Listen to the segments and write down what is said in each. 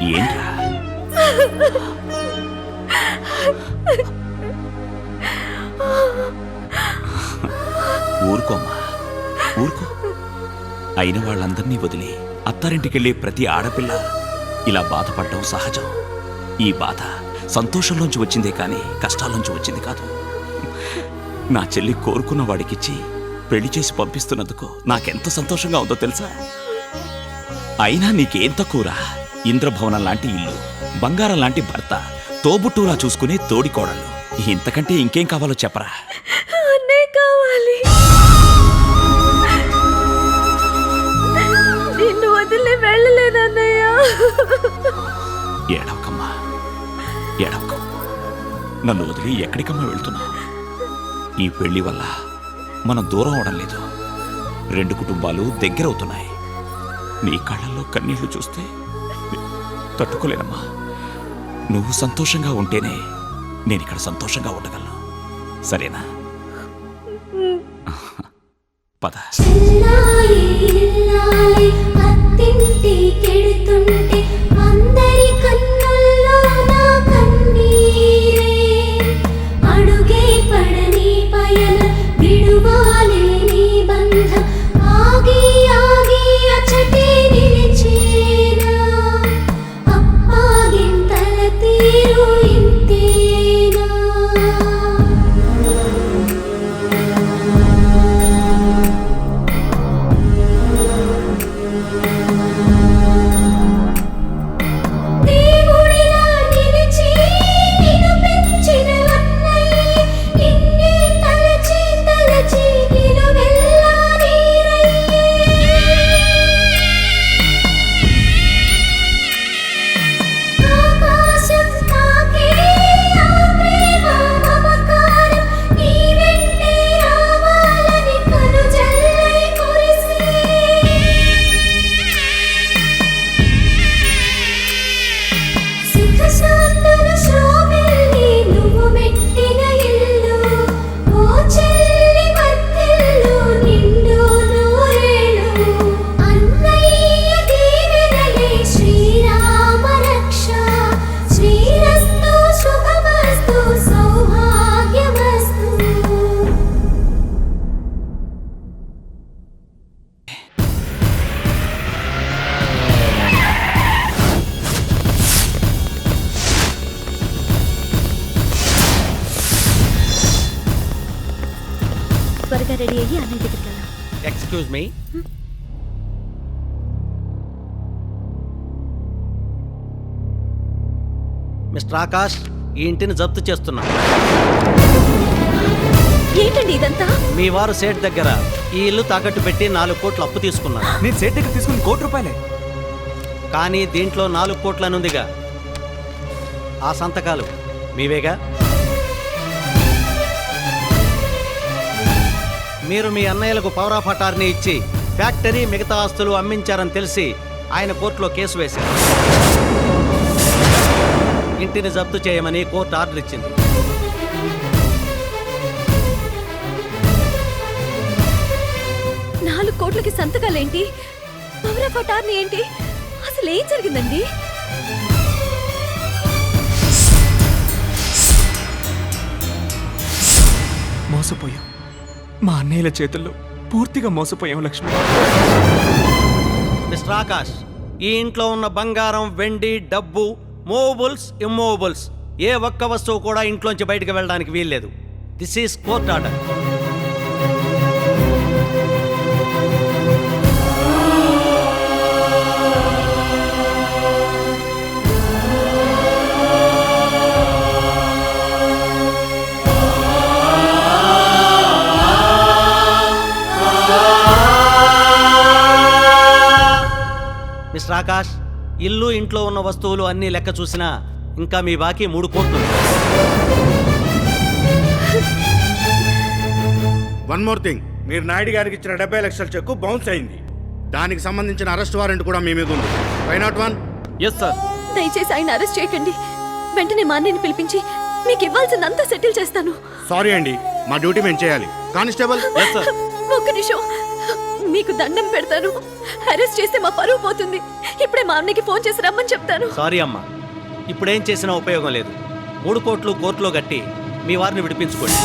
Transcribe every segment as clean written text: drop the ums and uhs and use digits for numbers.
ఏంట్రా? ఊరుకోమ్మా, ఊరుకో. అయిన వాళ్ళందర్నీ వదిలి అత్తారింటికెళ్ళే ప్రతి ఆడపిల్ల ఇలా బాధపడటం సహజం. ఈ బాధ సంతోషంలోంచి వచ్చిందే కానీ కష్టాల్లోంచి వచ్చింది కాదు. నా చెల్లి కోరుకున్న వాడికిచ్చి పెళ్లి చేసి పంపిస్తున్నందుకు నాకెంత సంతోషంగా ఉందో తెలుసా? అయినా నీకేం తక్కువరా? ఇంద్రభవనం లాంటి ఇల్లు, బంగారం లాంటి భర్త, తోబుట్టులా చూసుకునే తోడికోడళ్ళు, ఇంతకంటే ఇంకేం కావాలో చెప్పరా? కావాలి, నిన్ను వదిలే వెళ్ళలేనన్నయ్యా. ఏడవకమ్మా, ఏడవక. నన్ను వదిలి ఎక్కడికమ్మా వెళ్తున్నావు? ఈ పెళ్లి వల్ల మనం దూరం అవడం లేదు, రెండు కుటుంబాలు దగ్గరవుతున్నాయి. నీ కళ్ళల్లో కన్నీళ్లు చూస్తే తట్టుకోలేనమ్మా. నువ్వు సంతోషంగా ఉంటేనే నేను ఇక్కడ సంతోషంగా ఉండగలను. సరేనా? పద. త్వరగా రెడీ అయ్యి అన్నయ్య దగ్గరికి వెళ్దాం. Excuse me. మిస్టర్ ఆకాష్, ఈ ఇంటిని జప్తు చేస్తున్నా. ఏంటండి ఇదంతా? మీ వారు సేట్ దగ్గర ఈ ఇల్లు తాకట్టు పెట్టి 4 కోట్లు అప్పు తీసుకున్నారు. నేను సేట్ దగ్గర తీసుకుని ₹1,00,00,000. కానీ దీంట్లో 4 కోట్లనుందిగా. ఆ సంతకాలు మీవేగా? మీరు మీ అన్నయ్యలకు పవర్ ఆఫ్ అటార్నీ ఇచ్చి ఫ్యాక్టరీ మిగతా ఆస్తులు అమ్మించారని తెలిసి ఆయన కోర్టులో కేసు వేశారు. ఇంటిని జప్తు చేయమని కోర్టు ఆర్డర్ ఇచ్చింది. కోట్లకి సంతకాలేంటి? పవర్ ఆఫ్ అటార్నీ ఏంటి? అసలు ఏం జరిగిందండి? మోసపోయాం. మా అన్నయ్యల చేతుల్లో పూర్తిగా మోసపోయాం లక్ష్మి. మిస్టర్ ఆకాష్, ఈ ఇంట్లో ఉన్న బంగారం, వెండి, డబ్బు, మూవబుల్స్, ఇమ్మూవబుల్స్ ఏ ఒక్క వస్తువు కూడా ఇంట్లోంచి బయటకు వెళ్ళడానికి వీల్లేదు. This is court order. Mister Akash, ఇల్లు, ఇంట్లో ఉన్న వస్తువులు అన్నీ లెక్క చూసినా ఇంకా మీ బాకీ 3 కోట్లు. వన్ మోర్ థింగ్, మీరు నాయుడు గారికి ఇచ్చిన 70 లక్షల చెక్కు బౌన్స్ అయింది. దానికి సంబంధించిన అరెస్ట్ వారెంట్ కూడా మీ మీద ఉంది. 501. Yes sir. దయచేసి ఆయన అరెస్ట్ చేయకండి. వెంటనే మా అన్నయ్యని పిలిపించి మీకు ఇవ్వాల్సిందంతా సెటిల్ చేస్తాను. సారీ అండి, మా డ్యూటీ మేము చేయాలి. కానిస్టేబుల్. Yes sir. ఒక్క నిమిషం, మీకు దండం పెడతాను. అరెస్ట్ చేస్తే మా పరువు పోతుంది. ఇప్పుడే మా అన్నకి ఫోన్ చేసి రమ్మని చెప్తాను. సారీ అమ్మా, ఇప్పుడేం చేసినా ఉపయోగం లేదు. 3 కోట్లు కోర్టులో కట్టి మీ వారిని విడిపించుకోండి.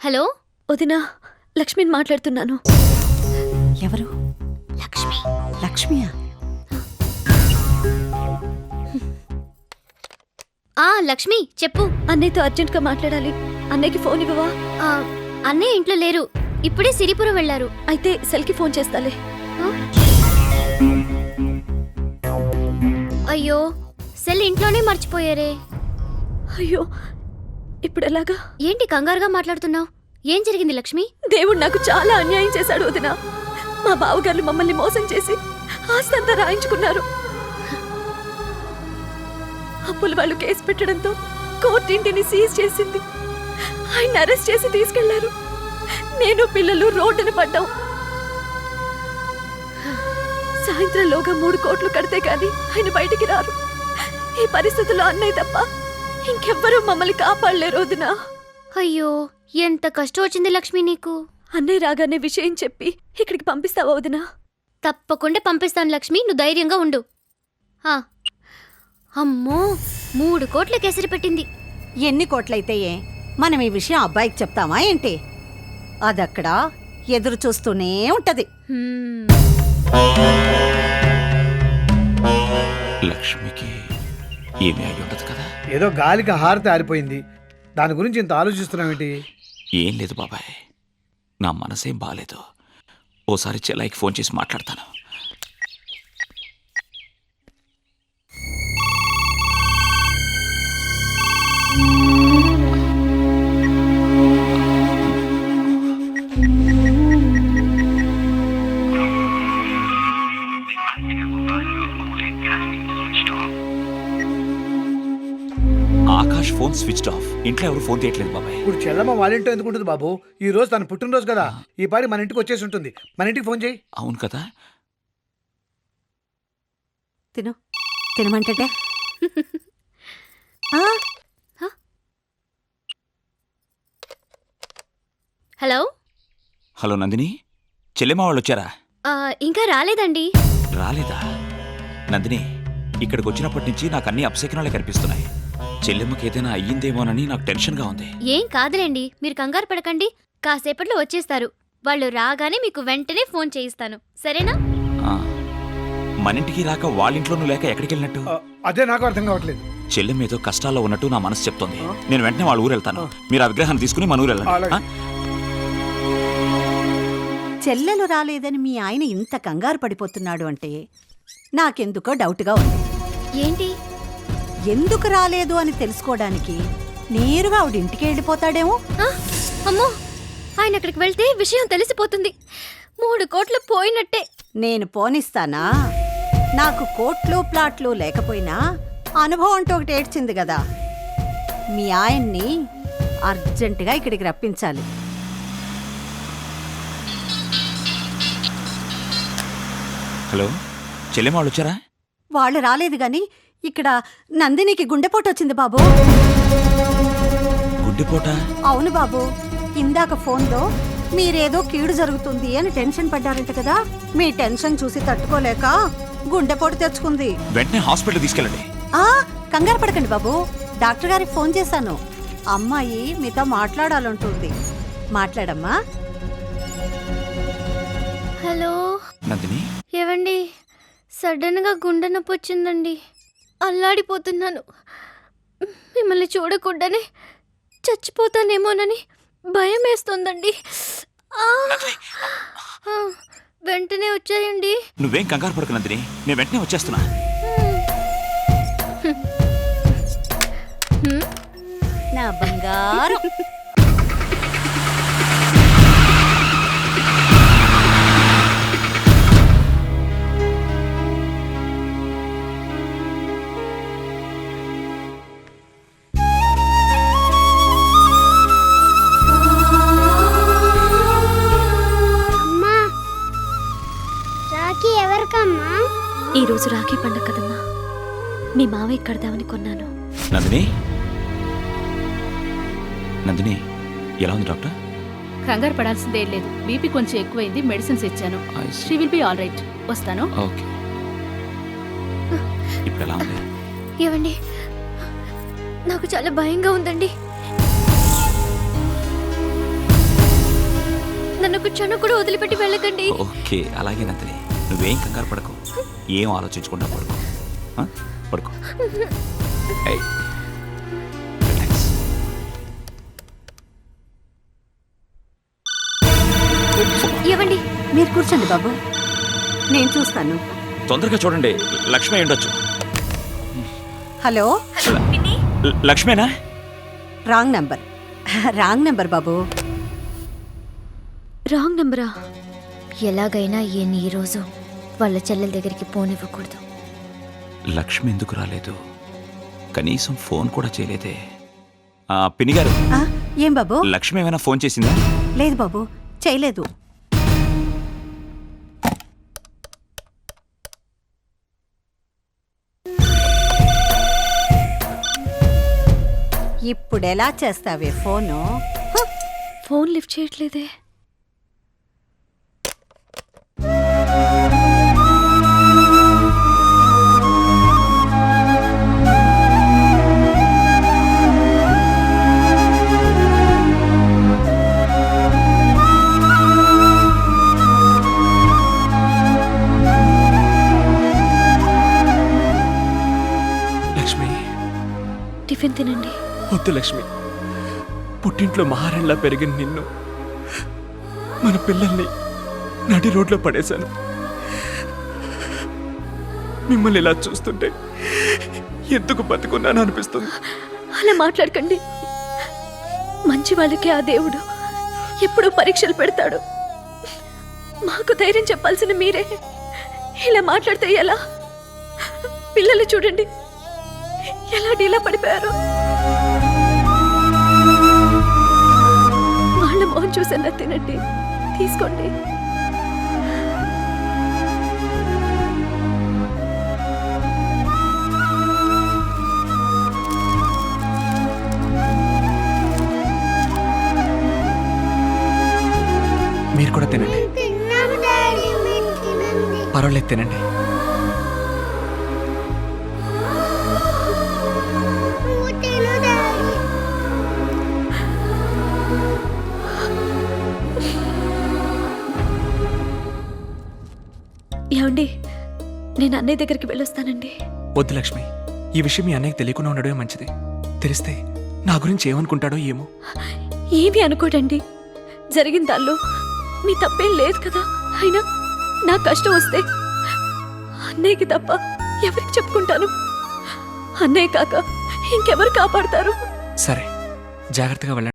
హలో వదినా, లక్ష్మిని మాట్లాడుతున్నాను. ఎవరు? లక్ష్మి. లక్ష్మియా? లక్ష్మి చెప్పు. అన్నయ్యతో అర్జెంట్ గా మాట్లాడాలి. అన్నయ్యకి ఫోన్ ఇవ్వవా? అన్నయ్య ఇంట్లో లేరు, ఇప్పుడే సిరిపురం వెళ్లారు. అయితే సెల్కి ఫోన్ చేస్తాలే. అయ్యో, సెల్ ఇంట్లోనే మర్చిపోయారే. అయ్యో, ఇప్పుడు ఎలాగా? ఏంటి కంగారుగా మాట్లాడుతున్నావు? ఏం జరిగింది లక్ష్మి? దేవుడు నాకు చాలా అన్యాయం చేశాడు వదినా. మా బావగారు మమ్మల్ని మోసం చేసి ఆస్తంతా రాయించుకున్నారు. అప్పుల వాళ్ళు కేసు పెట్టడంతో కోర్టు ఇంటిని సీజ్ చేసింది. ఆయన అరెస్ట్ చేసి తీసుకెళ్లారు. నేను పిల్లలు రోడ్డున పడ్డాం. సాయంత్రంలోగా 3 కోట్లు కడితే గాని ఆయన బయటికి రారు. ఈ పరిస్థితుల్లో అన్నయ్య తప్ప ఇంకెవ్వరూ మమ్మల్ని కాపాడలేరు వదినా. అయ్యో, ఎంత కష్టం వచ్చింది లక్ష్మి నీకు. అన్నయ్య రాగానే విషయం చెప్పి ఇక్కడికి పంపిస్తావా వదినా? తప్పకుండా పంపిస్తాను లక్ష్మి, నువ్వు ధైర్యంగా ఉండు. అమ్మో, 3 కోట్ల కేసరి పెట్టింది. ఎన్ని కోట్లయితే ఏ? మనం ఈ విషయం అబ్బాయికి చెప్తామా ఏంటి? అదక్కడ ఎదురు చూస్తూనే ఉంటది. లక్ష్మికి ఏమీ అయి ఉండదు కదా? ఏదో గాలికి హారతి ఆరిపోయింది, దాని గురించి ఇంత ఆలోచిస్తున్నావేంటి? ఏం లేదు బాబాయ్, నా మనసేం బాలేదు. ఓసారి చెల్లాయికి ఫోన్ చేసి మాట్లాడతాను. Akash phone switched off. ఇంట్లో ఎవరు ఫోన్ తీయట్లేదు బాబాయ్. ఇప్పుడు చెల్లమ్మ వాళ్ళ ఇంట్లో ఎందుకు ఉంటుంది బాబు? ఈ రోజు తన పుట్టినరోజు కదా, ఈ పారి మన ఇంటికి వచ్చేసి ఉంటుంది. మన ఇంటికి ఫోన్ చేయి. అవును కదా? తినమంటే హలో హలో నందిని, చెల్లెమ్మ వాళ్ళు వచ్చారా? ఇంకా రాలేదండి. రాలేదా? నందిని, ఇక్కడికి వచ్చినప్పటి నుంచి నాకు అన్ని అపశకునాలే కనిపిస్తున్నాయి. చెల్లెమ్మకి ఏదైనా అయ్యిందేమోనని నాకు టెన్షన్గా ఉంది. ఏం కాదులేండి, మీరు కంగారు పడకండి. కాసేపట్లో వచ్చేస్తారు. వాళ్ళు రాగానే మీకు వెంటనే ఫోన్ చేయిస్తాను, సరేనా? మన ఇంటికి రాక వాళ్ళింట్లోనూ లేక ఎక్కడికి వెళ్ళినట్టు? అదే నాకు అర్థం కావట్లేదు. చెల్లెమ్మ ఏదో కష్టాల్లో ఉన్నట్టు నా మనసు చెప్తోంది. నేను వెంటనే వాళ్ళ ఊరు వెళ్తాను. మీరు ఆ విగ్రహాన్ని తీసుకుని మన ఊరు వెళ్ళండి. చెల్లెలు రాలేదని మీ ఆయన ఇంత కంగారు పడిపోతున్నాడు అంటే నాకెందుకో డౌట్గా ఉంది. ఏంటి? ఎందుకు రాలేదు అని తెలుసుకోవడానికి నేరుగా ఆవిడ ఇంటికి వెళ్ళిపోతాడేమో. అమ్మో, ఆయన అక్కడికి వెళ్తే విషయం తెలిసిపోతుంది. 3 కోట్లు పోయినట్టే. నేను పోనిస్తానా? నాకు కోట్లు ప్లాట్లు లేకపోయినా అనుభవం అంటూ ఒకటి ఏడ్చింది కదా. మీ ఆయన్ని అర్జెంటుగా ఇక్కడికి రప్పించాలి. హలో, చెల్లెమ్మ వాళ్ళు వచ్చారా? వాళ్ళు రాలేదు గాని ఇక్కడ నందినికి గుండెపోటు వచ్చింది బాబు. గుండెపోట? అవును బాబు, ఇందాక ఫోన్లో మీరేదో కీడు జరుగుతుంది అని టెన్షన్ పడ్డారంట కదా. మీ టెన్షన్ చూసి తట్టుకోలేక గుండెపోటు తెచ్చుకుంది. వెంటనే హాస్పిటల్ తీసుకెళ్ళండి. కంగారు పడకండి బాబు, డాక్టర్ గారికి ఫోన్ చేశాను. అమ్మాయి మీతో మాట్లాడాలంటుంది. మాట్లాడమ్మా. హలో నందిని, ఏవండి, సడన్ గా గుండె నొప్పి వచ్చిందండి. అల్లాడిపోతున్నాను. మిమ్మల్ని చూడకుండానే చచ్చిపోతానేమోనని భయం వేస్తుందండి. ఆ! ఆ, వెంటనే వచ్చేయండి. నువ్వేం కంగారు పడకు నందిని, నేను వెంటనే వచ్చేస్తున్నా. నా బంగారం. అమ్మా రాఖీ ఎవరికమ్మా? ఈ రోజు రాఖీ పండగ కదమ్మా, మీ మావయ్య కడదామని కొన్నాను. నందిని, నందిని ఎలా ఉంది డాక్టర్? కంగారు పడాల్సిందేం లేదు. బీపీ కొంచెం ఎక్కువైంది, మెడిసిన్స్ ఇచ్చాను. I see. She will be all right. వస్తాను. ఓకే, ఇప్పుడు ఎలా ఉంది? ఏవండి, నాకు చాలా భయంగా ఉందండి. నన్ను ఒక క్షణం కూడా వదిలిపెట్టి వెళ్ళకండి. ఓకే, అలాగే నందిని, నువ్వేం కంగారు పడకు, ఏం ఆలోచించకుండా పడుకో. ఆ? పడుకో. ఏయ్, రిలాక్స్. ఏవండి, మీరు కూర్చోండి బాబు, నేను చూస్తాను. తొందరగా చూడండి, లక్ష్మి అయి ఉండొచ్చు. హలో, లక్ష్మేనా? Wrong number. రాంగ్ నంబర్ బాబు. రాంగ్ నంబరా? ఎలాగైనా ఈ రోజు వాళ్ళ చెల్లెల దగ్గరికి పోనివ్వకూడదు. లక్ష్మి ఎందుకు రాలేదు? కనీసం ఫోన్ కూడా చేయలేదే. పిన్ని గారు, ఆ, ఏం బాబు? లక్ష్మి ఏమైనా ఫోన్ చేసిందా? లేదు బాబు, చేయలేదు. ఇప్పుడు ఎలా చేస్తావే ఫోను? ఫోన్ లిఫ్ట్ చేయట్లేదే. లక్ష్మి, టిఫిన్ తినండి. వద్దు లక్ష్మి. పుట్టింట్లో మహారాణిలా పెరిగిన నిన్ను, మన పిల్లల్ని నడి రోడ్లో పడేశాను. మిమ్మల్ని ఇలా చూస్తుంటే ఎందుకు బతుకున్నాను అనిపిస్తుంది. అలా మాట్లాడకండి. మంచి వాళ్ళకి ఆ దేవుడు ఎప్పుడూ పరీక్షలు పెడతాడు. మాకు ధైర్యం చెప్పాల్సిన మీరే ఇలా మాట్లాడితే ఎలా? పిల్లలు చూడండి ఎలా డీలా పడిపోయారు. వాళ్ళ మొహం చూసన్నా తినండి, తీసుకోండి. మీరు కూడా తినండి. తిన్నాను డాడీ, మీరు తినండి. పర్వాలేదు, తినండి. నువ్వు తిను డాడీ. ఏమండి, నేను అన్నయ్య దగ్గరికి వెళ్ళొస్తానండి. వద్దు లక్ష్మి, ఈ విషయం మీ అన్నయ్యకి తెలియకుండా ఉండడమే మంచిది. తెలిస్తే నా గురించి ఏమనుకుంటాడో ఏమో. ఏమీ అనుకోడండి. జరిగిన దానిలో మీ తప్పేం లేదు కదా. అయినా నా కష్టం వస్తే అన్నయ్యకి తప్ప ఎవరికి చెప్పుకుంటాను? అన్నయ్య కాక ఇంకెవరు కాపాడతారు? సరే, జాగ్రత్తగా వెళ్ళండి.